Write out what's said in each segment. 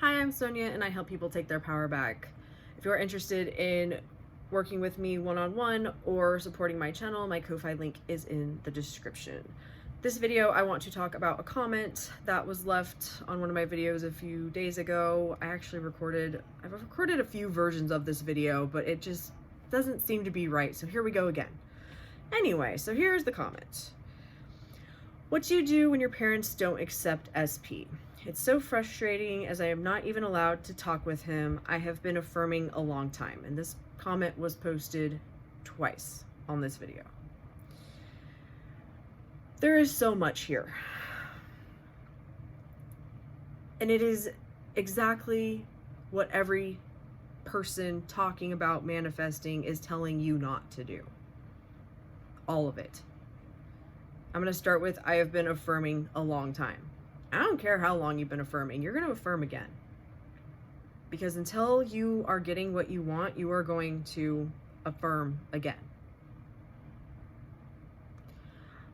Hi, I'm Sonia and I help people take their power back. If you're interested in working with me one-on-one or supporting my channel, my Ko-Fi link is in the description. This video, I want to talk about a comment that was left on one of my videos a few days ago. I've recorded a few versions of this video, but it just doesn't seem to be right. So here we go again. Anyway, so here's the comment. What do you do when your parents don't accept SP? It's so frustrating as I am not even allowed to talk with him. I have been affirming a long time, and this comment was posted twice on this video. There is so much here. And it is exactly what every person talking about manifesting is telling you not to do. All of it. I'm going to start with, I have been affirming a long time. I don't care how long you've been affirming, you're going to affirm again. Because until you are getting what you want, you are going to affirm again.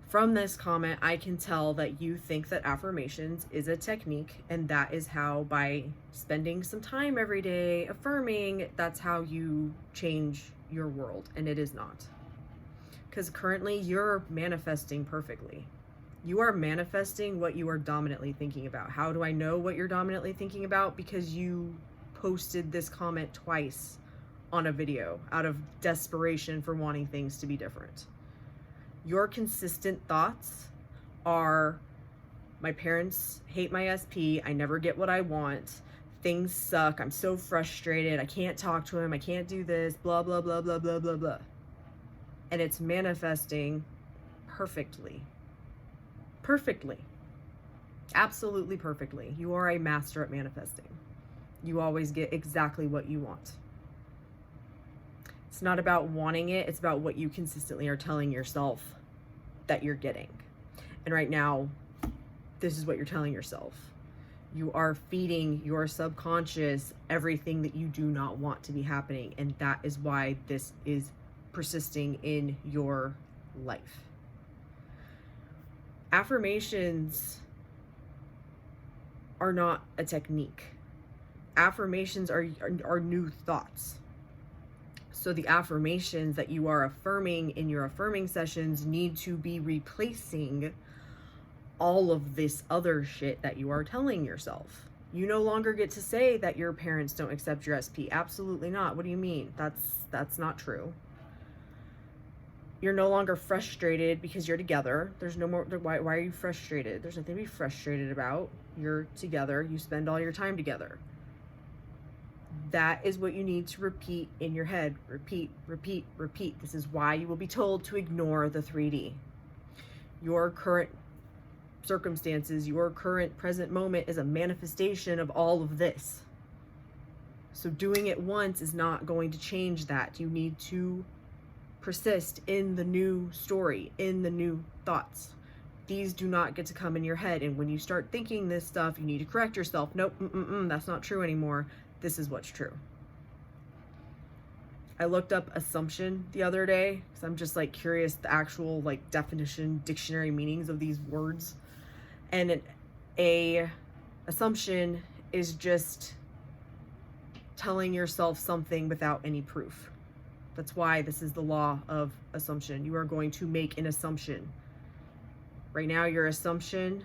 From this comment, I can tell that you think that affirmations is a technique, and that is how, by spending some time every day affirming, that's how you change your world, and it is not. Because currently you're manifesting perfectly. You are manifesting what you are dominantly thinking about. How do I know what you're dominantly thinking about? Because you posted this comment twice on a video out of desperation for wanting things to be different. Your consistent thoughts are, my parents hate my SP, I never get what I want, things suck, I'm so frustrated, I can't talk to him, I can't do this, blah, blah, blah, blah, blah, blah, blah. And it's manifesting perfectly. Perfectly. Absolutely perfectly. You are a master at manifesting. You always get exactly what you want. It's not about wanting it, it's about what you consistently are telling yourself that you're getting. And right now, this is what you're telling yourself. You are feeding your subconscious everything that you do not want to be happening, and that is why this is persisting in your life. Affirmations are not a technique. Affirmations are new thoughts. So the affirmations that you are affirming in your affirming sessions need to be replacing all of this other shit that you are telling yourself. You no longer get to say that your parents don't accept your SP. Absolutely not. What do you mean? That's not true. You're no longer frustrated because you're together. There's no more, why are you frustrated? There's nothing to be frustrated about. You're together, you spend all your time together. That is what you need to repeat in your head. Repeat, repeat, repeat. This is why you will be told to ignore the 3D. Your current circumstances, your current present moment is a manifestation of all of this. So doing it once is not going to change that. You need to persist in the new story, in the new thoughts. These do not get to come in your head. And when you start thinking this stuff, you need to correct yourself. Nope, that's not true anymore. This is what's true. I looked up assumption the other day because I'm just like curious the actual like definition, dictionary meanings of these words. And a assumption is just telling yourself something without any proof. That's why this is the law of assumption. You are going to make an assumption. Right now, your assumption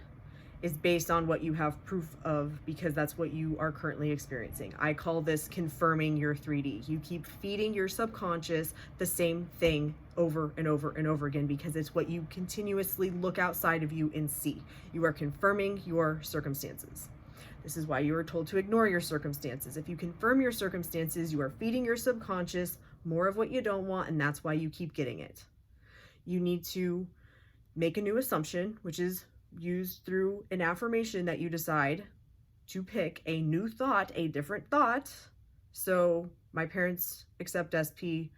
is based on what you have proof of, because that's what you are currently experiencing. I call this confirming your 3D. You keep feeding your subconscious the same thing over and over and over again because it's what you continuously look outside of you and see. You are confirming your circumstances. This is why you are told to ignore your circumstances. If you confirm your circumstances, you are feeding your subconscious more of what you don't want, and that's why you keep getting it. You need to make a new assumption, which is used through an affirmation that you decide to pick a new thought, a different thought. So my parents accept SP.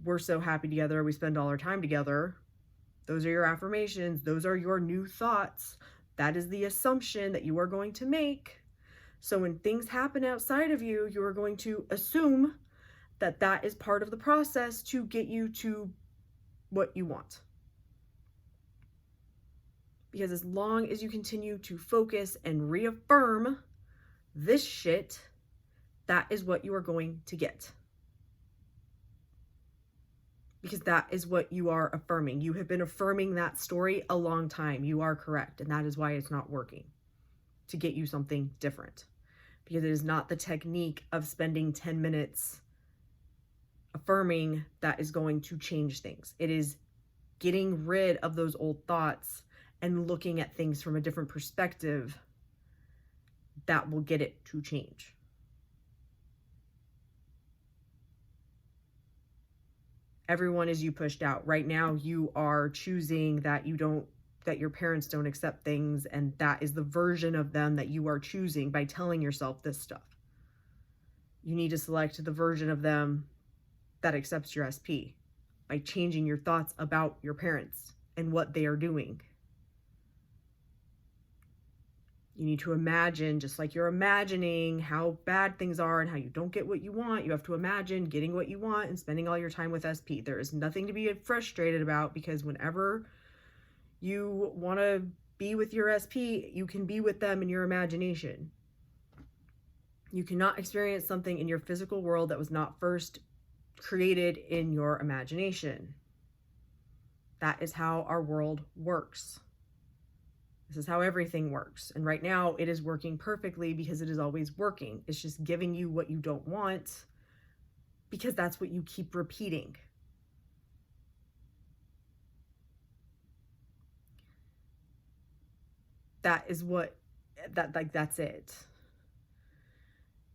We're so happy together. We spend all our time together. Those are your affirmations. Those are your new thoughts. That is the assumption that you are going to make. So when things happen outside of you, you are going to assume that that is part of the process to get you to what you want. Because as long as you continue to focus and reaffirm this shit, that is what you are going to get. Because that is what you are affirming. You have been affirming that story a long time. You are correct. And that is why it's not working, to get you something different. Because it is not the technique of spending 10 minutes affirming that is going to change things. It is getting rid of those old thoughts and looking at things from a different perspective that will get it to change. Everyone is you pushed out. Right now, you are choosing that your parents don't accept things, and that is the version of them that you are choosing by telling yourself this stuff. You need to select the version of them that accepts your SP by changing your thoughts about your parents and what they are doing. You need to imagine, just like you're imagining how bad things are and how you don't get what you want, you have to imagine getting what you want and spending all your time with SP. There is nothing to be frustrated about, because whenever you want to be with your SP, you can be with them in your imagination. You cannot experience something in your physical world that was not first created in your imagination. That is how our world works. This is how everything works. And right now it is working perfectly because it is always working. It's just giving you what you don't want because that's what you keep repeating. That's it.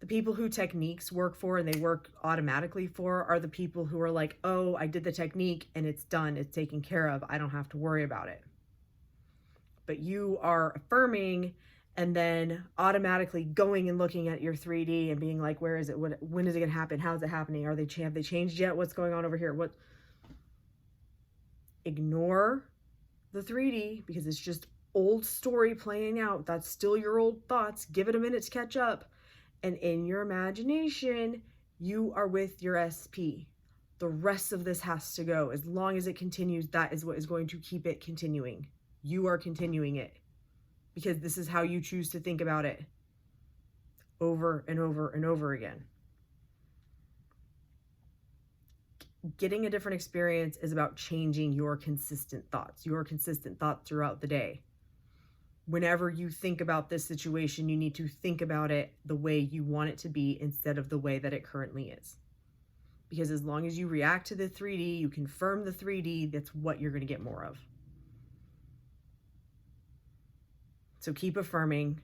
The people who techniques work for and they work automatically for are the people who are like, oh, I did the technique and it's done. It's taken care of. I don't have to worry about it. But you are affirming and then automatically going and looking at your 3D and being like, where is it? When is it going to happen? How's it happening? Have they changed yet? What's going on over here? Ignore the 3D because it's just old story playing out. That's still your old thoughts. Give it a minute to catch up. And in your imagination, you are with your SP. The rest of this has to go. As long as it continues, that is what is going to keep it continuing. You are continuing it because this is how you choose to think about it over and over and over again. Getting a different experience is about changing your consistent thoughts throughout the day. Whenever you think about this situation, you need to think about it the way you want it to be instead of the way that it currently is. Because as long as you react to the 3D, you confirm the 3D, that's what you're going to get more of. So keep affirming,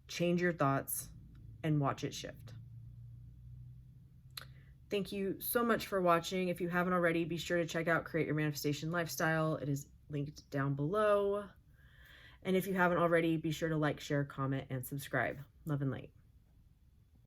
change your thoughts, and watch it shift. Thank you so much for watching. If you haven't already, be sure to check out Create Your Manifestation Lifestyle. It is linked down below. And if you haven't already, be sure to like, share, comment, and subscribe. Love and light.